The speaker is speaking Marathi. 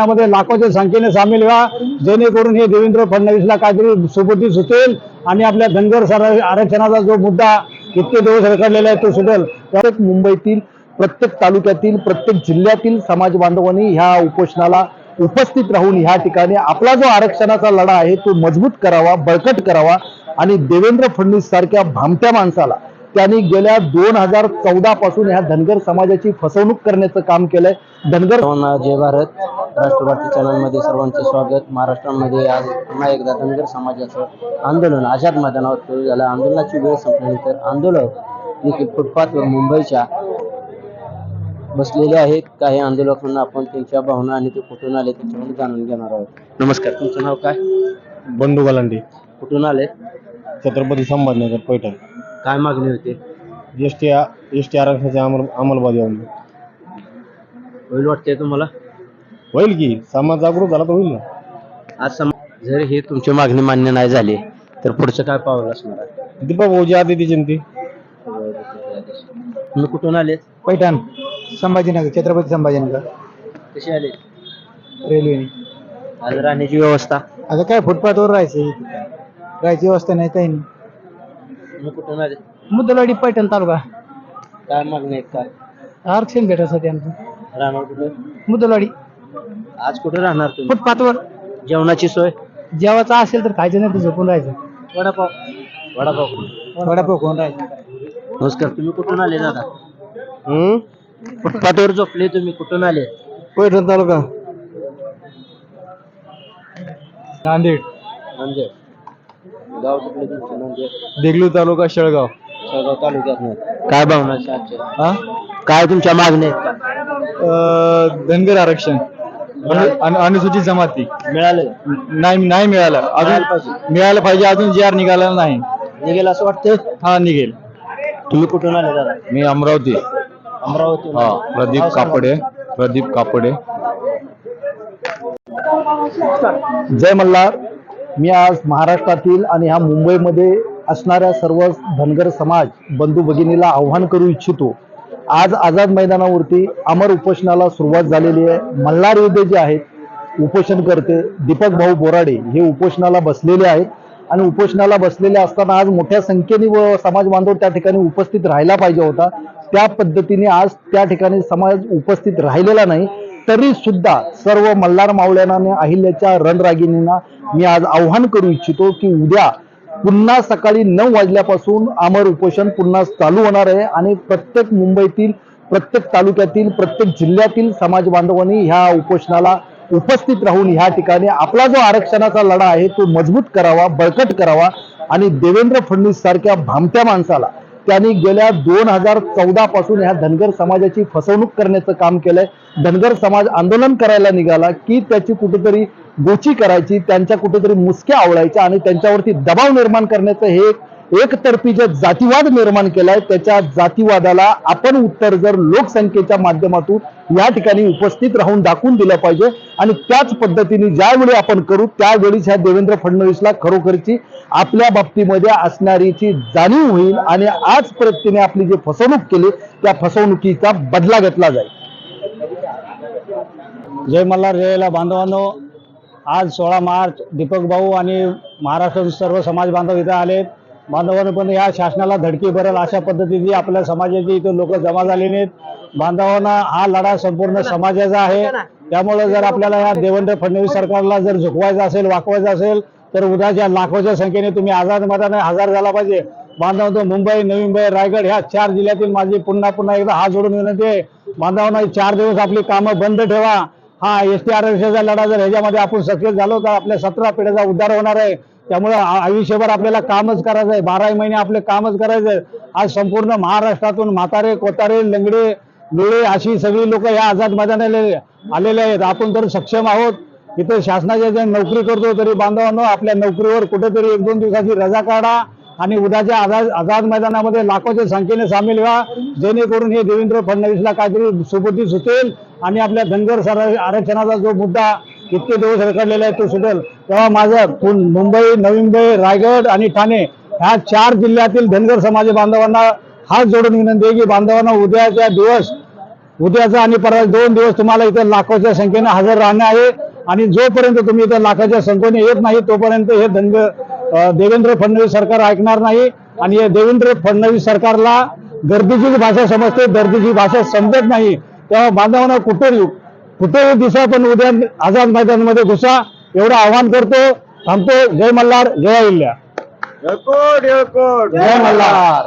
मध्ये लाखोच्या संख्येने सामील व्हा, जेणेकरून हे देवेंद्र फडणवीसला काहीतरी सुबुद्धी सुचेल आणि आपल्या धनगर आरक्षणाचा जो मुद्दा इतके दिवस रखडलेला आहे तो सुटेल. प्रत्येक मुंबईतील प्रत्येक तालुक्यातील प्रत्येक जिल्ह्यातील समाज बांधवांनी ह्या उपोषणाला उपस्थित राहून ह्या ठिकाणी आपला जो आरक्षणाचा लढा आहे तो मजबूत करावा, बळकट करावा आणि देवेंद्र फडणवीस सारख्या भामट्या माणसाला त्यांनी गेल्या 2014 पासून ह्या धनगर समाजाची फसवणूक करण्याचं काम केलंय. धनगर जय भारत राष्ट्रवादी चॅनलमध्ये सर्वांचे स्वागत. महाराष्ट्रामध्ये आज पुन्हा एकदा धनगर समाजाचं आंदोलन आझाद मैदानावर सुरू झालं. आंदोलनाची वेळ संपल्यानंतर आंदोलक देखील फुटपाथवर मुंबईच्या बसलेले आहेत. काही आंदोलकांना आपण त्यांच्या भावना आणि ते कुठून आले त्याच्यामध्ये जाणून घेणार आहोत. नमस्कार, तुमचं नाव काय? बंडू गलांडे. कुठून आले? छत्रपती संभाजीनगर, पैठण. काय मागणी होती? एसटी आरक्षणाची अंमलबजावणी होईल वाटतंय तुम्हाला? होईल की, समाज जागृत झाला तर होईल ना. आज जर हे तुमची मागणी मान्य नाही झाली तर पुढचं काय पाऊल असणार आहे? दीपक भाऊजी आदिती जयंती. तुम्ही कुठून आले? पैठण, संभाजीनगर, छत्रपती संभाजीनगर. कसे आले? रेल्वेने. आज राहण्याची व्यवस्था? आता काय फुटपाथवर राहायचं, राहायची व्यवस्था नाही काही नाही. तुम्ही कुठून आले? मुद्दलवाडी, पैठण तालुका. काय मागणी आहेत? काय आरक्षण भेटायसाठी आमचं. राहणार कुठे? मुद्दलवाडी. आज कुठे राहणार तुम्ही? फुटपाथवर. जेवणाची सोय? जेवायचं असेल तर खायचं, नाही तर झोपून राहायचं. वडापाव? वडापाव खाऊन राहायचं. नमस्कार, तुम्ही कुठून आले दादा? फुटपाथवर झोपले तुम्ही, कुठून आले? पैठण तालुका. नांदेड. नांदेड. गाव कुठले तुमचं? नांदेड. देगलूर तालुका, शेळगाव. शेळगाव तालुक्यात. काय भावना आजच्या? काय तुमच्या मागण्या आहेत? धनगर आरक्षण, अनुसूचित जमाती मिळालं नाही मिळालं अजून. मिळालं पाहिजे, अजून जी आर निघाला नाही. निघेल असं वाटतं? हा, निघेल. तुम्ही कुठून आले दादा? मी अमरावती. अमरावती. हा, प्रदीप कापडे. जय मल्हार. मी आज महाराष्ट्रातील आणि ह्या मुंबईमध्ये असणाऱ्या सर्व धनगर समाज बंधू भगिनीला आव्हान करू इच्छितो. आज आझाद मैदानावरती अमर उपोषणाला सुरुवात झालेली आहे. मल्हार योद्धे जे आहेत उपोषण करते, दीपक भाऊ बोराडे हे उपोषणाला बसलेले आहेत आणि उपोषणाला बसलेले असताना आज मोठ्या संख्येने समाज बांधव त्या ठिकाणी उपस्थित राहायला पाहिजे होता. त्या पद्धतीने आज त्या ठिकाणी समाज उपस्थित राहिलेला नाही. तरी सुद्धा सर्व मल्हार मावळ्यांना आणि अहिल्याच्या रणरागिणींना मी आज आव्हान करू इच्छितो की उद्या पुन्हा सकाळी 9 वाजल्यापासून अमर उपोषण पुन्हा चालू होणार आहे आणि प्रत्येक मुंबईतील प्रत्येक तालुक्यातील प्रत्येक जिल्ह्यातील समाज बांधवांनी ह्या उपोषणाला उपस्थित राहून ह्या ठिकाणी आपला जो आरक्षणाचा लढा आहे तो मजबूत करावा, बळकट करावा आणि देवेंद्र फडणवीस सारख्या भामट्या माणसाला त्यांनी गेल्या 2014 पासून ह्या धनगर समाजाची फसवणूक करण्याचं काम केलंय. धनगर समाज आंदोलन करायला निघाला की त्याची कुठेतरी गोची करायची, त्यांच्या कुठेतरी मुसक्या आवळायच्या आणि त्यांच्यावरती दबाव निर्माण करण्याचं हे एकतर्फी जे जातीवाद निर्माण केलाय त्याच्या जातीवादाला आपण उत्तर जर लोकसंख्येच्या माध्यमातून या ठिकाणी उपस्थित राहून दाखवून दिलं पाहिजे आणि त्याच पद्धतीने ज्यावेळी आपण करू त्यावेळीच ह्या देवेंद्र फडणवीसला खरोखरची आपल्या बाबतीमध्ये असणारीची जाणीव होईल आणि आजपर्यंत तिने आपली जी फसवणूक केली त्या फसवणुकीचा बदला घेतला जाईल. जय मल्हार, जयला बांधवांनो. आज 16 मार्च दीपक भाऊ आणि महाराष्ट्रातील सर्व समाज बांधव इथे आलेत. बांधवांनो, पण या शासनाला धडकी भरेल अशा पद्धतीची आपल्या समाजाची इथे लोक जमा झालेले आहेत. बांधवांना हा लढा संपूर्ण समाजाचा आहे. त्यामुळे जर आपल्याला या देवेंद्र फडणवीस सरकारला जर झुकवायचं असेल, वाकवायचं असेल तर उद्याच्या लाखोच्या संख्येने तुम्ही आझाद मैदानात हजर झाला पाहिजे. बांधवांनो, मुंबई, नवी मुंबई, रायगड ह्या 4 जिल्ह्यातील माझी पुन्हा एकदा हात जोडून विनंती आहे. बांधवांनो, 4 दिवस आपली कामं बंद ठेवा. हा एसटी आरक्षणाचा लढा जर ह्याच्यामध्ये आपण सक्सेस झालो तर आपल्या 17 पिढ्याचा उद्धार होणार आहे. त्यामुळे आयुष्यभर आपल्याला कामच करायचं आहे, 12 महिने आपले कामच करायचं आहे. आज संपूर्ण महाराष्ट्रातून म्हातारे, कोतारे, लंगडे, लुळे अशी सगळी लोक या आझाद मैदानाला आलेले आहेत. आपण तर सक्षम आहोत. इथे शासनाच्या जे नोकरी करतो तरी बांधवांनो, आपल्या नोकरीवर कुठेतरी 1-2 दिवसाची रजा काढा आणि उद्याच्या आझाद मैदानामध्ये लाखोच्या संख्येने सामील व्हा, जेणेकरून हे देवेंद्र फडणवीसला काहीतरी सुबुद्धी सुचेल आणि आपल्या धनगर आरक्षणाचा जो मुद्दा इतके दिवस रखडलेला आहे तो सुटेल. तेव्हा माझं मुंबई, नवी मुंबई, रायगड आणि ठाणे ह्या 4 जिल्ह्यातील धनगर समाज बांधवांना हात जोडून विनंती आहे की बांधवांना उद्याच्या दिवस उद्याचा आणि परवा 2 दिवस तुम्हाला इथे लाखोच्या संख्येने हजर राहणे आहे आणि जोपर्यंत तुम्ही इथे लाखाच्या संख्येने येत नाही तोपर्यंत हे देवेंद्र फडणवीस सरकार ऐकणार नाही आणि हे देवेंद्र फडणवीस सरकारला गर्दीची भाषा समजते, गर्दीची भाषा समजत नाही. तेव्हा बांधवांना कुठेही दिसा पण उद्या आझाद मैदानामध्ये घुसा एवढं आवाहन करतो. थांबतो. जय मल्हार, जय अहिल्या. जय मल्हार.